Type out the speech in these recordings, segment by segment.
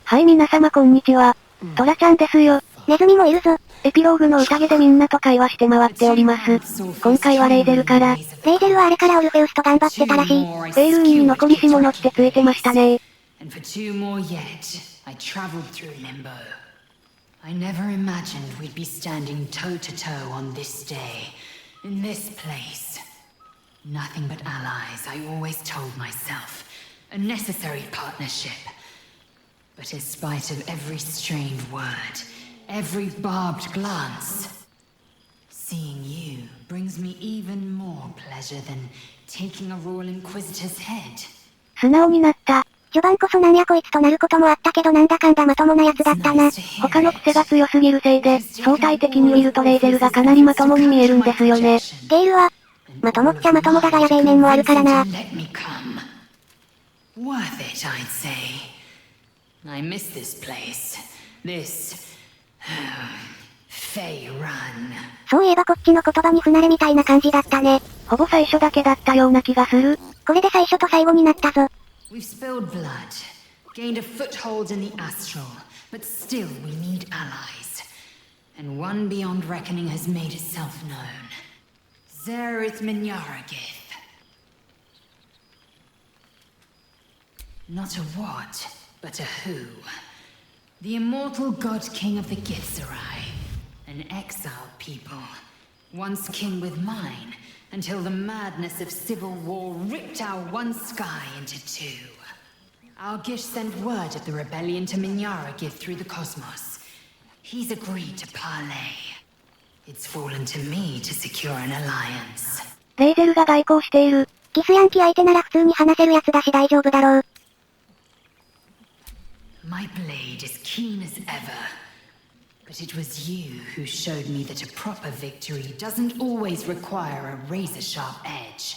はい皆様こんにちは。トラちゃんですよ。ネズミもいるぞ。エピローグの宴でみんなと会話して回っております。今回はレイゼルから。レイゼルはあれからオルフェウスと頑張ってたらしい。ベイルーンに残りし物ってついてましたね。I never imagined we'd be standing toe to toe on this day, in this place. Nothing but allies, I always told myself. A necessary partnership. But in spite of every strained word, every barbed glance, seeing you brings me even more pleasure than taking a Royal Inquisitor's head. 素直になった。序盤こそなんやこいつとなることもあったけどなんだかんだまともなやつだったな。他の癖が強すぎるせいで、相対的に見るとレイゼルがかなりまともに見えるんですよね。ゲイルは、まともっちゃまともだがやべえ面もあるからな。Worth it, I'd say. I miss this place. This... Fey run. そういえばこっちの言葉に不慣れみたいな感じだったね。ほぼ最初だけだったような気がする。これで最初と最後になったぞ。We've spilled blood, gained a foothold in the astral, but still we need allies. And one beyond reckoning has made itself known. Zerith Minyaragith. Not a what, but a who. The immortal god king of the Githzerai. An exiled people. Once kin with mine, until the madness of civil war ripped our one sky into two. Our Gish sent word of the rebellion to Minyaragith through the cosmos. He's agreed to parley. It's fallen to me to secure an alliance. レイゼルが外交している。ギスヤンキ相手なら普通に話せるやつだし大丈夫だろう。My blade is keen as ever. But it was you who showed me that a proper victory doesn't always require a razor-sharp edge.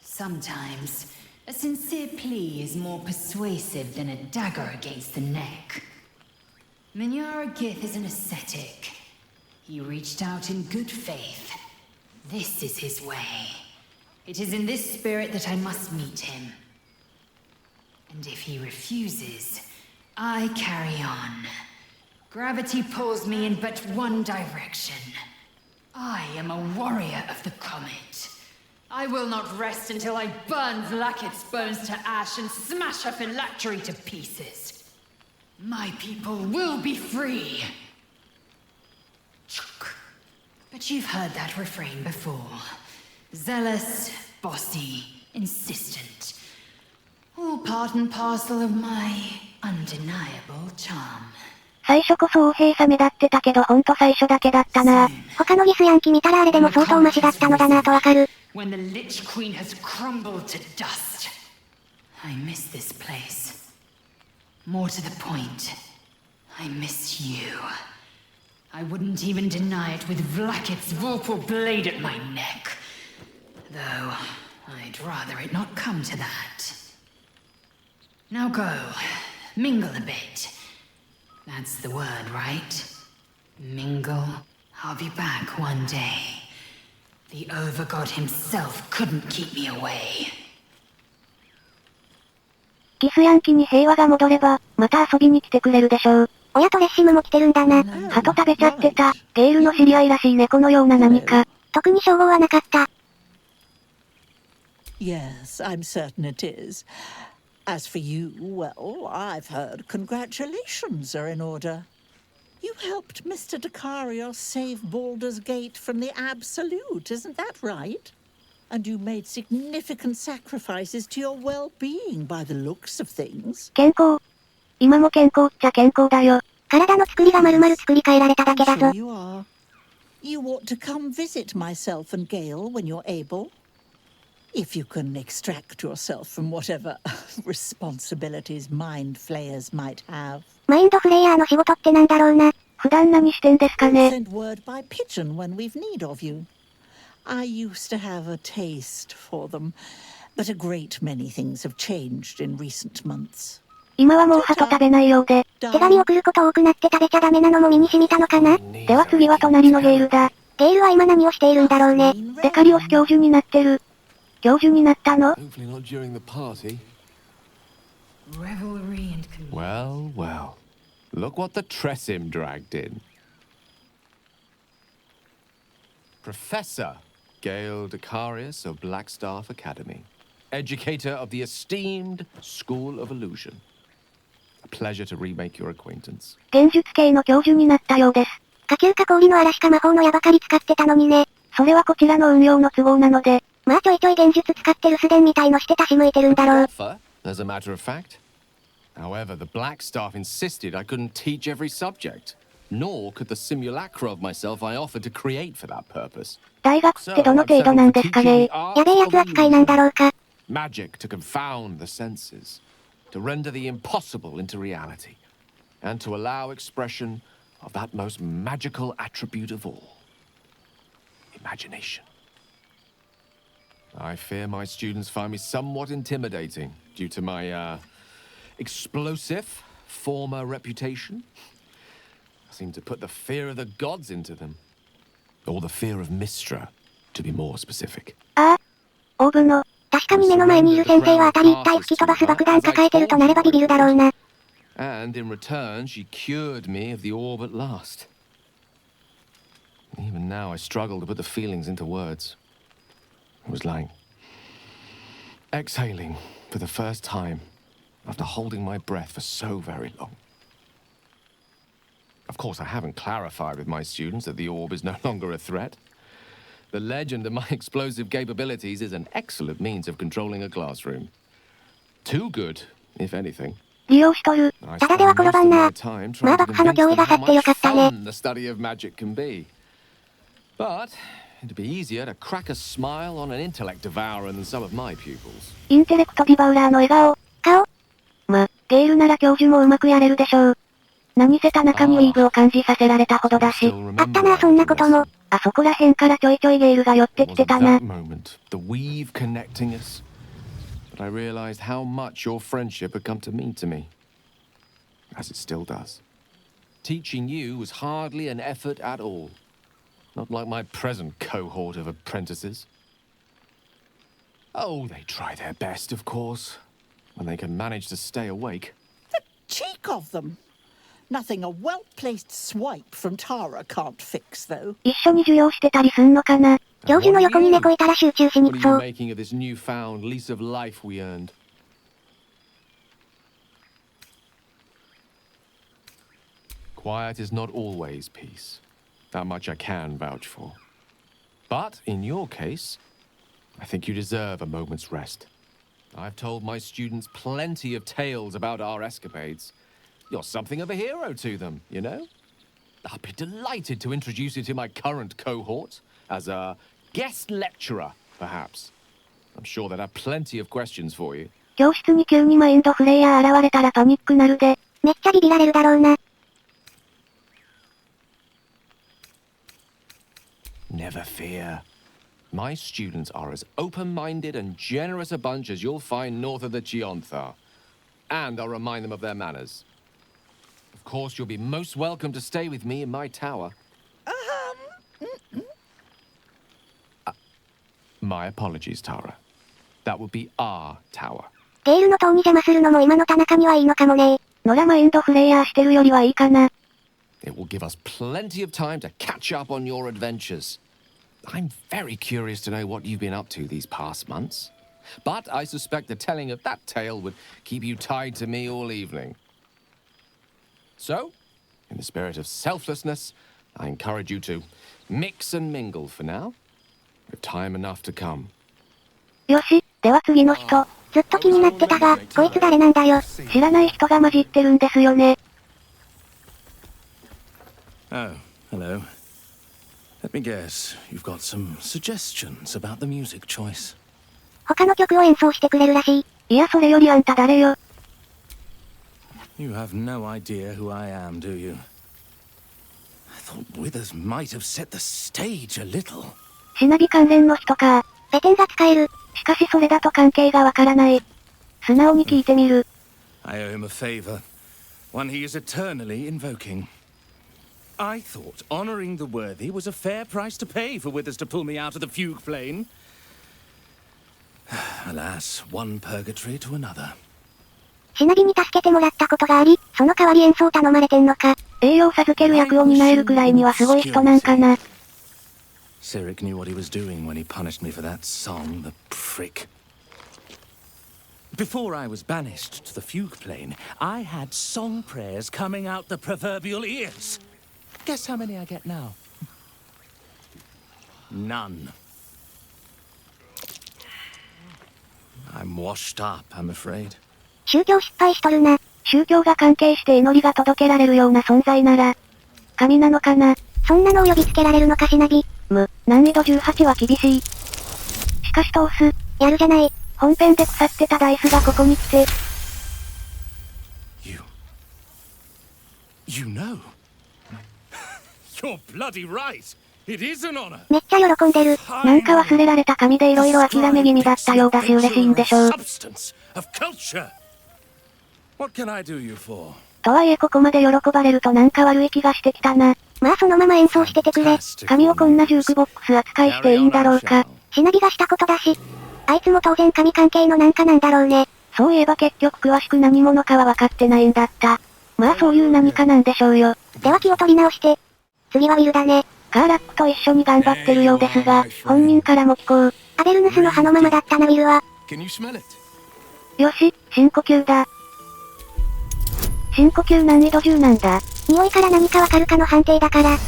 Sometimes, a sincere plea is more persuasive than a dagger against the neck. Minyaragith is an ascetic. He reached out in good faith. This is his way. It is in this spirit that I must meet him. And if he refuses, I carry on. Gravity pulls me in but one direction. I am a warrior of the comet. I will not rest until I burn Vlakith's bones to ash and smash her phylactery to pieces. My people will be free. But you've heard that refrain before. Zealous, bossy, insistent. All part and parcel of my undeniable charm. 最初こそ横兵さ目立ってたけどほんと最初だけだったな。他のギスヤンキ見たらあれでも相当マシだったのだなとわかる。When the Lich Queen has crumbled to dust. I miss this place. More to the point, I miss you. I wouldn't even deny it with Vlakith's vorpal blade at my neck. Though, I'd rather it not come to that. Now go, mingle a bit. That's the word, right? Mingle. I'll be back one day. The Overgod himself couldn't keep me away. ギスヤンキに平和が戻れば、また遊びに来てくれるでしょう。親とレッシムも来てるんだな。鳩食べちゃってた。ゲイルの知り合いらしい猫のような何か。特に称号はなかった。Yes, I'm certain it is. As for you, well, I've heard congratulations are in order. You helped Mr. Dacarios save Baldur's Gate from the Absolute, isn't that right? And you made significant sacrifices to your well-being by the looks of things. 健康。今も健康っちゃ健康だよ。体の作りが丸々作り変えられただけだぞ。Sure you are. You ought to come visit myself and Gail when you're able.If you can extract yourself from whatever responsibilities mind flayers might have. マインドフレイヤーの仕事ってなんだろうな。普段何してんですかね。Send word by pigeon when we've need of you. I used to have a taste for them, but a great many things have changed in recent months. 今はもう鳩食べないようで。手紙送ること多くなって食べちゃダメなのも身に染みたのかな。では次は隣のゲイルだ。ゲイルは今何をしているんだろうね。デカリオス教授になってる。教授になったの？ Revelry and Well, well. Look what the Tressim dragged in. Professor Gail Decarius of Blackstaff Academy. Educator of the esteemed School of Illusion. A pleasure to remake your acquaintance. 幻術系の教授になったようです。下級か氷の嵐か魔法の矢ばかり使ってたのにね。それはこちらの運用の都合なので。まあちょいちょい幻術使って留守電みたいのしてたし向いてるんだろう。As a matter of fact. However, the Blackstaff insisted I couldn't teach every subject. Nor could the simulacra of myself I offered to create for that purpose. 大学ってどの程度なんですかね。やべえやつ扱いなんだろうか。Magic to confound the senses. To render the impossible into reality. And to allow expression of that most magical attribute of all. Imagination. I fear my students find me somewhat intimidating due to my, explosive former reputation. I seem to put the fear of the gods into them. Or the fear of Mistra, to be more specific. ああ、オーブの。確かに目の前にいる先生は当たり一体吹き飛ばす爆弾抱えてるとなればビビるだろうな。And in return, she cured me of the orb at last. Even now, I struggle to put the feelings into words. It was like exhaling for the first time after holding my breath for so very long. Of course, I haven't clarified with my students that the orb is no longer a threat. The legend of my explosive capabilities is an excellent means of controlling a classroom. Too good, if anything. 利用しとる。ただでは転ばんな。まあ爆破の脅威が去ってよかったね。The study of magic can be. But it'd be easier to crack a smile on an intellect devourer than some of my pupils. インテレクトディバウラーの笑顔。顔。ま、ゲイルなら教授もうまくやれるでしょう。何せ田中にウィーブを感じさせられたほどだし。あったな、そんなことも。あそこら辺からちょいちょいゲイルが寄ってきてたな。The weave connecting us. But I realized how much your friendship had come to mean to me. As it still does. Teaching you was hardly an effort at all. Not like my present cohort of apprentices. Oh, they try their best, of course. When they can manage to stay awake. The cheek of them! Nothing a well-placed swipe from Tarra can't fix, though. 一緒に授業してたりすんのかな。教授の横に猫いたら集中しにくそう。What are you making of this newfound lease of life we earned? Quiet is not always peace. That much I can vouch for. But in your case, I think you deserve a moment's rest. I've told my students plenty of tales about our escapades. You're something of a hero to them, you know? I'll be delighted to introduce you to my current cohort as a guest lecturer, perhaps. I'm sure they'll have plenty of questions for you. 教室に急にマインドフレイヤー現れたらパニックなるで。めっちゃビビられるだろうな。Never fear. My students are as open-minded and generous a bunch as you'll find north of the Chionthar. And I'll remind them of their manners. Of course, you'll be most welcome to stay with me in my tower. My apologies, Tarra. That would be our tower. ゲイルの塔に邪魔するのも今の田中にはいいのかもね。野良マインドフレイヤーしてるよりはいいかな。It will give us plenty of time to catch up on your adventures. I'm very curious to know what you've been up to these past months. But I suspect the telling of that tale would keep you tied to me all evening. So, in the spirit of selflessness, I encourage you to mix and mingle for now, with time enough to come. よし、では次の人。ずっと気になってたが、こいつ誰なんだよ。知らない人が混じってるんですよね。Oh, hello. Let me guess, you've got some suggestions about the music choice. 他の曲を演奏してくれるらしい。いやそれよりあんた誰よ。You have no idea who I am, do you? I thought Withers might have set the stage a little. シナビ関連の人か。ペテンが使える。しかしそれだと関係がわからない。素直に聞いてみる。I owe him a favor, one he is eternally invoking. I thought honoring the worthy was a fair price to pay for Withers to pull me out of the fugue plane. Alas, one purgatory to another. シナビに助けてもらったことがあり、その代わり演奏を頼まれてんのか。栄養を授ける役を担えるくらいにはすごい人なんかな。Cyric knew what he was doing when he punished me for that song, the prick. Before I was banished to the fugue plane, I had song prayers coming out the proverbial ears. Guess how many I get now? None. I'm washed up, I'm afraid. 宗教失敗しとるな。宗教が関係して祈りが届けられるような存在なら、神なのかな。そんなのを呼びつけられるのかシナビ。難易度18は厳しい。しかし通す。やるじゃない。本編で腐ってたダイスがここに来て。You know? You're bloody right. It is an honor. めっちゃ喜んでる。なんか忘れられた神で色々諦め気味だったようだし嬉しいんでしょう。とはいえここまで喜ばれるとなんか悪い気がしてきたな。まあそのまま演奏しててくれ。神をこんなジュークボックス扱いしていいんだろうか。シナビがしたことだし。あいつも当然神関係のなんかなんだろうね。そういえば結局詳しく何者かは分かってないんだった。まあそういう何かなんでしょうよ。では気を取り直して。次はウィルだね。カーラックと一緒に頑張ってるようですが、本人からも聞こう。アベルヌスの葉のままだったなウィルは。よし、深呼吸だ。深呼吸難易度10なんだ。匂いから何かわかるかの判定だから。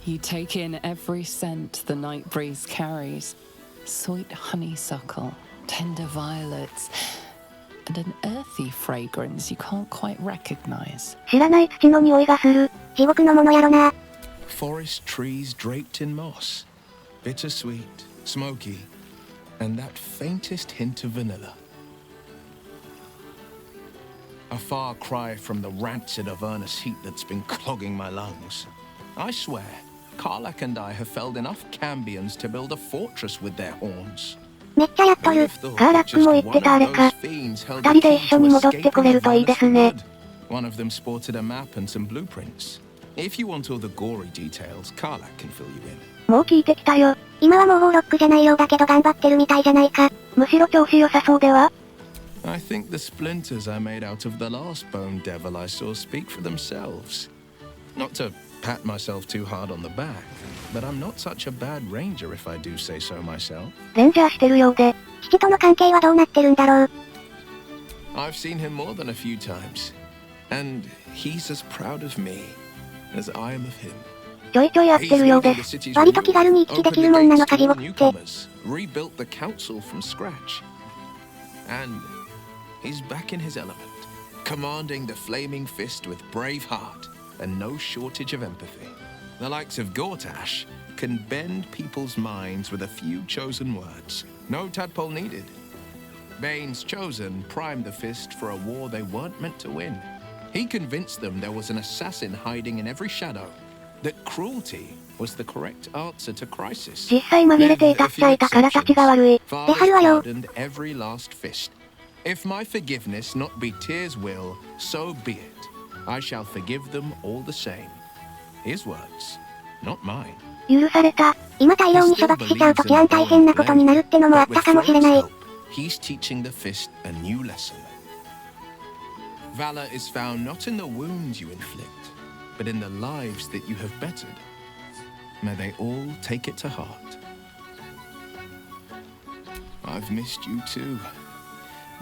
You take in every scent the night breeze carries. Sweet honeysuckle, tender violets, and an earthy fragrance you can't quite recognize. 知らない土の匂いがする。地獄のものやろな。Forest trees draped in moss. Bittersweet, smoky, and that faintest hint of vanilla. A far cry from the rancid Avernus heat that's been clogging my lungs. I swear, Karlach and I have felled enough cambions to build a fortress with their horns. めっちゃやっとる。カーラックも言ってたあれか。二人で一緒に戻ってこれるといいですね。One of them sported a map and some blueprints. If you want all the gory details, Karlach can fill you in. もう聞いてきたよ。今はもうウォーロックじゃないようだけど頑張ってるみたいじゃないか。むしろ調子良さそうでは？ I think the splinters I made out of the last bone devil I saw speak for themselves. Not to pat myself too hard on the back, but I'm not such a bad ranger if I do say so myself. レンジャーしてるようで。父との関係はどうなってるんだろう。I've seen him more than a few times, and he's as proud of me as I am of him. ちょいちょいやってるようです。割と気軽に行き来できるもんなのか地獄って。Rebuilt the council from scratch, and he's back in his element, commanding the flaming fist with brave heart and no shortage of empathy. The likes of Gortash can bend people's minds with a few chosen words. No tadpole needed. Bane's chosen primed the fist for a war they weren't meant to win. He convinced them there was an assassin hiding in every shadow, that cruelty was the correct answer to crisis. 実際紛れていたっちゃいたからたちが悪い。出はるわよ。 Every last fist. If my forgiveness not be Tyr's will, so be it. I shall forgive them all the same. His words, not mine. 許された。今大量に処罰しちゃうと治安大変なことになるってのもあったかもしれない。He's teaching the fist a new lesson. Valor is found not in the wounds you inflict, but in the lives that you have bettered. May they all take it to heart. I've missed you too.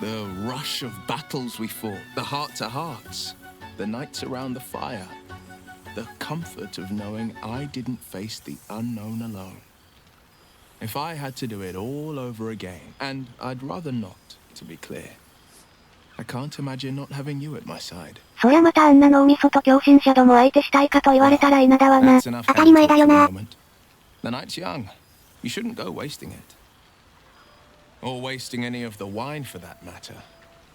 The rush of battles we fought, the heart-to-hearts, the nights around the fire, the comfort of knowing I didn't face the unknown alone. If I had to do it all over again, and I'd rather not, to be clear, I can't imagine not having you at my side. そりゃまたあんな脳みそと狂信者ども相手したいかと言われたら稲田はな。当たり前だよな。 The night's young. You shouldn't go wasting it. Or wasting any of the wine for that matter.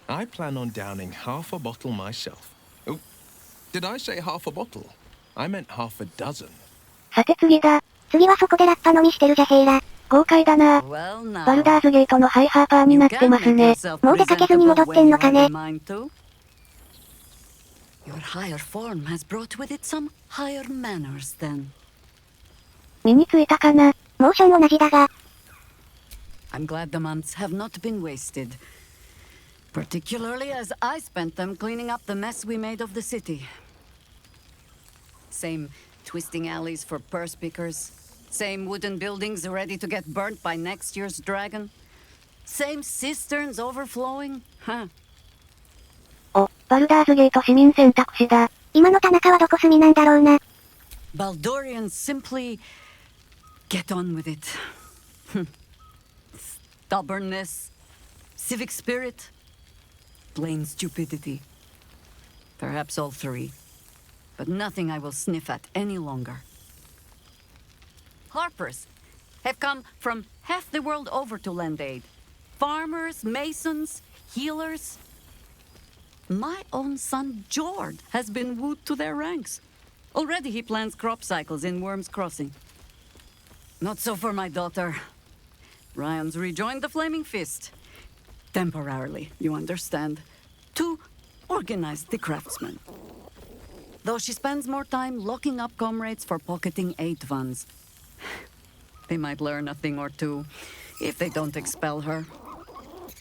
I plan on downing half a bottle myself. Oh, did I say half a bottle? I meant half a dozen. さて次だ。次はそこでラッパ飲みしてるジャヘイラ。豪快だな。バルダーズゲートのハイハーパーになってますね。もう出かけずに戻ってんのかね。 Your higher form has brought with it some higher manners then. 身についたかな。モーション同じだが。 I'm glad the months have not been wasted. Particularly as I spent them cleaning up the mess we made of the city. Same twisting alleys for purse pickers. Same wooden buildings ready to get burnt by next year's dragon. Same cisterns overflowing. Huh. お、バルダーズゲート市民選択肢だ。今の田中はどこ住みなんだろうな。Baldorians simply get on with it. Stubbornness, civic spirit, plain stupidity. Perhaps all three. But nothing I will sniff at any longer. Harpers have come from half the world over to lend aid. Farmers, masons, healers. My own son, Jord, has been wooed to their ranks. Already he plans crop cycles in Worm's Crossing. Not so for my daughter. Ryan's rejoined the Flaming Fist. Temporarily, you understand. To organize the craftsmen. Though she spends more time locking up comrades for pocketing aid funds. They might learn a thing or two, if they don't expel her.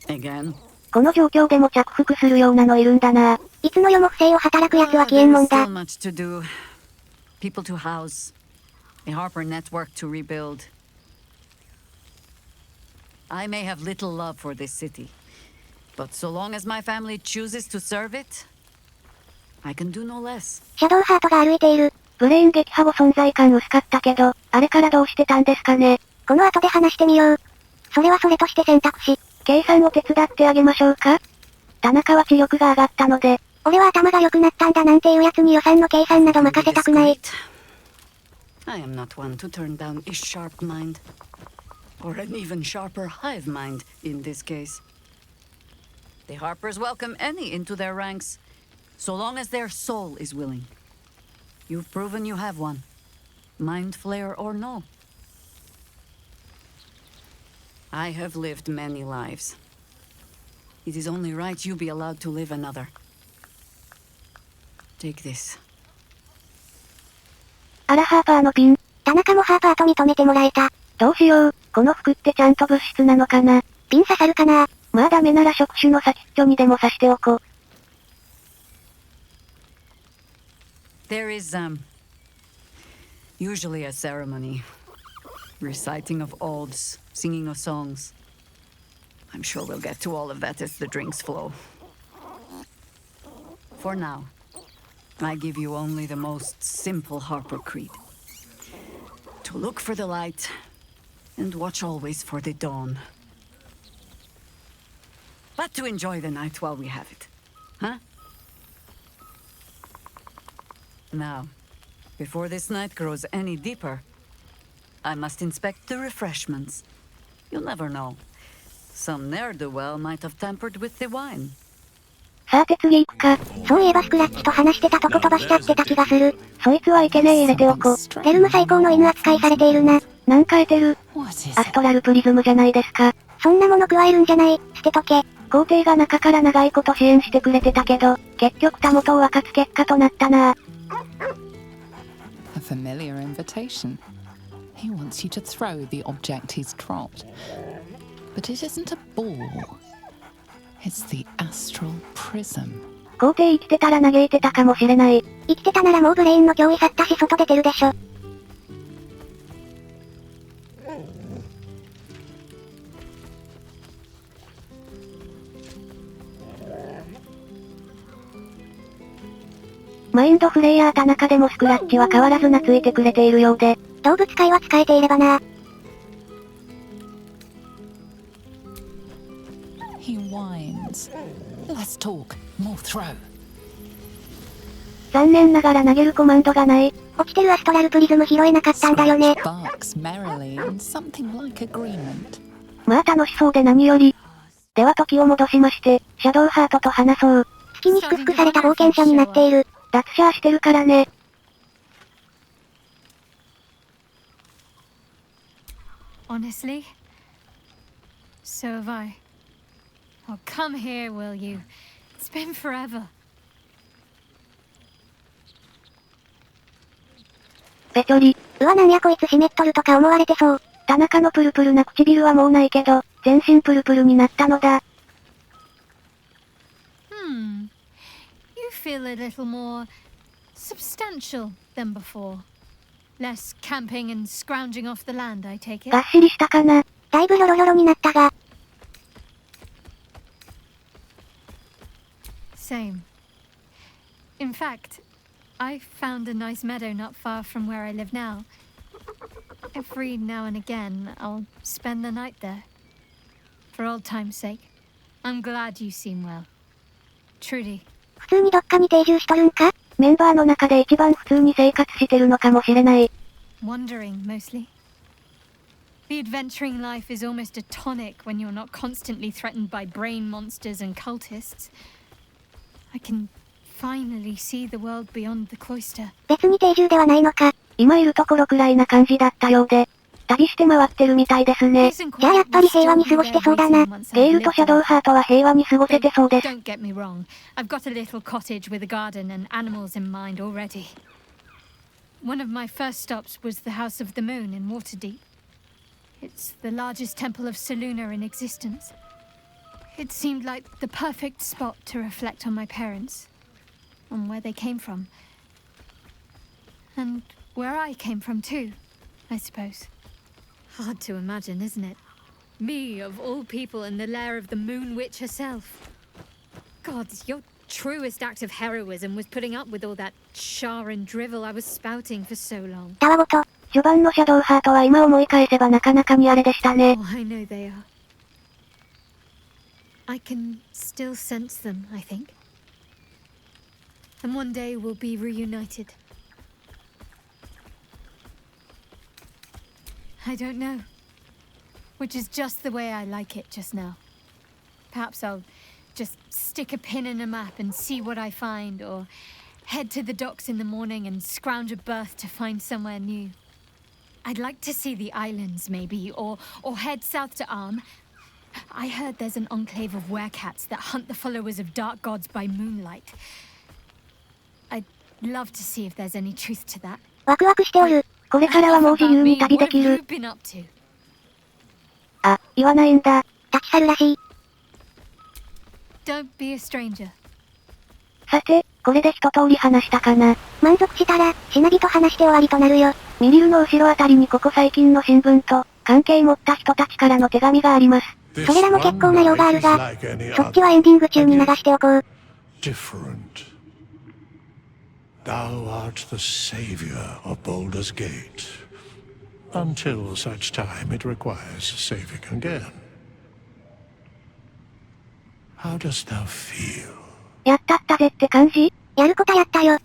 Again. この状況でも着服するようなのいるんだな。いつの世も不正を働く奴は消えんもんだ。There's still much to do. People to house. A Harper network to rebuild. I may have little love for this city, but so long as my family chooses to serve it, I can do no less. シャドウハートが歩いている。ブレイン撃破後存在感薄かったけど、あれからどうしてたんですかね。この後で話してみよう。それはそれとして選択肢。計算を手伝ってあげましょうか。田中は知力が上がったので。俺は頭が良くなったんだなんていうやつに予算の計算など任せたくない。I am not one to turn down a sharp mind. Or an even sharper hive mind, in this case. The Harpers welcome any into their ranks, so long as their soul is willing. You've proven you have one. Mind flayer or no. I have lived many lives. It is only right you be allowed to live another. Take this. あらハーパーのピン。田中もハーパーと認めてもらえた。どうしよう、この服ってちゃんと物質なのかな。ピン刺さるかな。まあダメなら触手の先っちょにでも刺しておこう。There is, usually a ceremony. Reciting of odes, singing of songs. I'm sure we'll get to all of that as the drinks flow. For now, I give you only the most simple Harper creed. To look for the light, and watch always for the dawn. But to enjoy the night while we have it. Huh? Now, before this night grows any deeper, I must inspect the refreshments. You'll never know. Some ne'er-do-well might have tampered with the wine. さて次行くか。そういえばスクラッチと話してたとこ飛ばしちゃってた気がする。そいつはいけねえ入れておこ。レルム最高の犬扱いされているな。なんか得てる。アストラルプリズムじゃないですか。そんなもの加えるんじゃない。捨てとけ。皇帝が中から長いこと支援してくれてたけど、結局たもとを分かつ結果となったな。A familiar invitation. He wants you to throw the object he's dropped. But it isn't a ball. It's the astral prism. 皇帝生きてたら嘆いてたかもしれない。生きてたならもうブレインの脅威去ったし外出てるでしょ。マインドフレイヤー田中でもスクラッチは変わらず懐いてくれているようで。動物界は使えていればな。He whines. Let's talk. More throw. 残念ながら投げるコマンドがない。落ちてるアストラルプリズム拾えなかったんだよね。Barks merrily in something like agreement. まあ楽しそうで何より。では時を戻しまして、シャドウハートと話そう。月に祝福された冒険者になっている。脱シャーしてるからね。Honestly? So have I. Oh, come here, will you? It's been forever. べちょり。うわなんやこいつ湿っとるとか思われてそう。田中のプルプルな唇はもうないけど、全身プルプルになったのだ。You feel a little more substantial than before. Less camping and scrounging off the land, I take it. がっしりしたかな。だいぶヨロヨロになったが。Same. In fact, I found a nice meadow not far from where I live now. Every now and again, I'll spend the night there. For old time's sake. I'm glad you seem well. Truly. 普通にどっかに定住しとるんか？メンバーの中で一番普通に生活してるのかもしれない。Wandering, mostly. The adventuring life is almost a tonic when you're not constantly threatened by brain monsters and cultists. I can finally see the world beyond the cloister. 別に定住ではないのか。今いるところくらいな感じだったようで、旅して回ってるみたいですね。じゃあやっぱり平和に過ごしてそうだな。ゲイルとシャドウハートは平和に過ごせてそうです。Don't get me wrong. I've got a little cottage with a garden and animals in mind already. One of my first stops was the House of the Moon in Waterdeep. It's the largest temple of Selûne in existence. It seemed like the perfect spot to reflect on my parents, on where they came from. And where I came from too, I suppose. Hard to imagine, isn't it? Me, of all people, in the lair of the Moon Witch herself. God, your truest act of heroism was putting up with all that char and drivel I was spouting for so long. たわごと。序盤のシャドウハートは今思い返せばなかなかにあれでしたね。Oh, I know they are. I can still sense them, I think. And one day we'll be reunited. I don't know. Which is just the way I like it just now. Perhaps I'll just stick a pin in a map and see what I find, or head to the docks in the morning and scrounge a berth to find somewhere new. I'd like to see the islands, maybe, or head south to Arm. I heard there's an enclave of werecats that hunt the followers of dark gods by moonlight. I'd love to see if there's any truth to that. ワクワクしておる。これからはもう自由に旅できる。あ、言わないんだ。立ち去るらしい。Don't be a stranger. さて、これで一通り話したかな。満足したら、シナビと話して終わりとなるよ。ミリルの後ろあたりにここ最近の新聞と、関係持った人たちからの手紙があります。それらも結構な量があるが、そっちはエンディング中に流しておこう。Different. Thou art the savior of Baldur's Gate. Until such time it requires saving again. How dost thou feel? やったったぜって感じ？やることやったよ。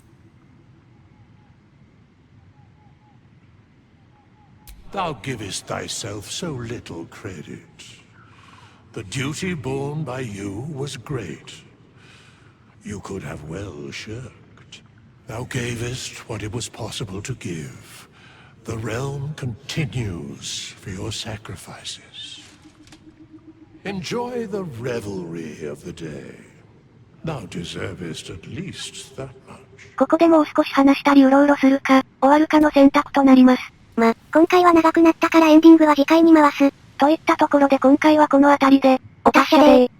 Thou givest thyself so little credit. The duty borne by you was great. You could have well shirked. Thou gavest what it was possible to give. The realm continues for your sacrifices. Enjoy the revelry of the day. Thou deservest at least that much. ここでもう少し話したりうろうろするか、終わるかの選択となります。今回は長くなったからエンディングは次回に回す。といったところで今回はこの辺りで、お達者でー。